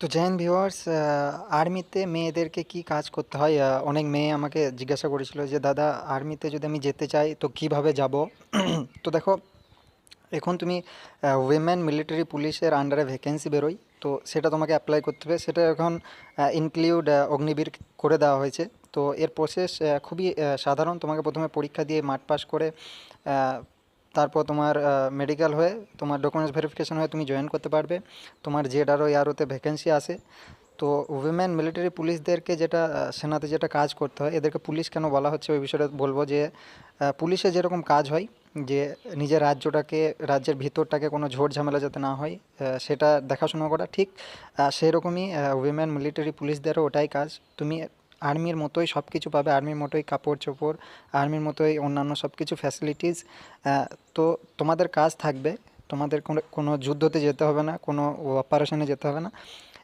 তো gen viewers, আর্মিতে মেয়েদেরকে কি কাজ করতে হয়? অনেক মেয়ে আমাকে জিজ্ঞাসা করেছিল যে দাদা, আর্মিতে যদি আমি যেতে চাই তো কিভাবে যাব? তো দেখো, এখন তুমি উইমেন মিলিটারি পুলিশের আন্ডারে ভ্যাকেন্সি বেরোয়, তো সেটা তোমাকে অ্যাপ্লাই করতে হবে। সেটা এখন ইনক্লুড অগ্নিবীর করে দেওয়া হয়েছে। তো এর প্রসেস খুবই সাধারণ। তোমাকে প্রথমে পরীক্ষা দিয়ে মাঠ পাস করে আহ, তারপর তোমার মেডিকেল হয়ে তোমার ডকুমেন্টস ভেরিফিকেশন হয়ে তুমি জয়েন করতে পারবে। তোমার জেড আরও এআরওতে ভ্যাকেন্সি আসে। তো উইমেন মিলিটারি পুলিশদেরকে যেটা সেনাতে যেটা কাজ করতে হয়, এদেরকে পুলিশ কেন বলা হচ্ছে ওই বিষয়ে বলবো যে পুলিশে যেরকম কাজ হয় যে নিজের রাজ্যটাকে, রাজ্যের ভিতরটাকে কোনো ঝোট ঝামেলা যাতে না হয় সেটা দেখাশোনা করা, ঠিক সেই রকমই উইমেন মিলিটারি পুলিশদেরও ওটাই কাজ। তুমি আর্মির মতোই সব কিছু পাবে, আর্মির মতোই কাপড় চোপড়, আর্মির মতোই অন্যান্য সব কিছু ফ্যাসিলিটিস। তো তোমাদের কাজ থাকবে, তোমাদের কোনো কোনো যুদ্ধতে যেতে হবে না, কোনো অপারেশনে যেতে হবে না।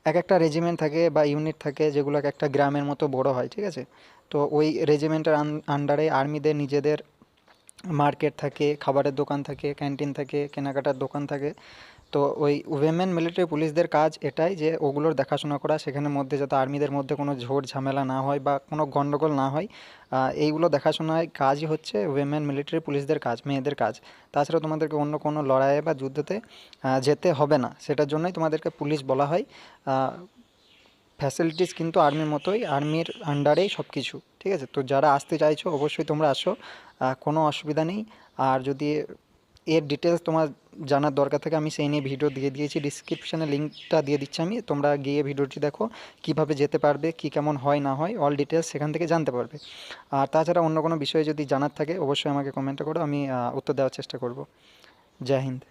এক একটা রেজিমেন্ট থাকে বা ইউনিট থাকে যেগুলো এক একটা গ্রামের মতো বড় হয়, ঠিক আছে? তো ওই রেজিমেন্টের আন্ডারে আর্মিদের নিজেদের মার্কেট থাকে, খাবারের দোকান থাকে, ক্যান্টিন থাকে, কেনাকাটার দোকান থাকে। তো ওই উইমেন মিলিটারি পুলিশদের কাজ এটাই যে ওগুলোর দেখাশোনা করা, সেখানের মধ্যে যাতে আর্মিদের মধ্যে কোনো ঝোট ঝামেলা না হয় বা কোনো গন্ডগোল না হয়। এইগুলো দেখাশোনার কাজই হচ্ছে উইমেন মিলিটারি পুলিশদের কাজ, মেয়েদের কাজ। তাছাড়া তোমাদেরকে অন্য কোনো লড়াইয়ে বা যুদ্ধতে যেতে হবে না, সেটার জন্যই তোমাদেরকে পুলিশ বলা হয়। ফ্যাসিলিটিস কিন্তু আর্মির মতোই, আর্মির আন্ডারেই সব কিছু, ঠিক আছে? তো যারা আসতে চাইছো অবশ্যই তোমরা আসো, কোনো অসুবিধা নেই। আর যদি এর ডিটেলস তোমার জানার দরকার থাকে, আমি সেই নিয়ে ভিডিও দিয়ে দিয়েছি, ডিসক্রিপশানে লিঙ্কটা দিয়ে দিচ্ছি আমি, তোমরা গিয়ে ভিডিওটি দেখো, কিভাবে যেতে পারবে, কি কেমন হয় না হয়, অল ডিটেলস সেখান থেকে জানতে পারবে। আর তাছাড়া অন্য কোনো বিষয়ে যদি জানার থাকে অবশ্যই আমাকে কমেন্ট করো, আমি উত্তর দেওয়ার চেষ্টা করব। জয় হিন্দ।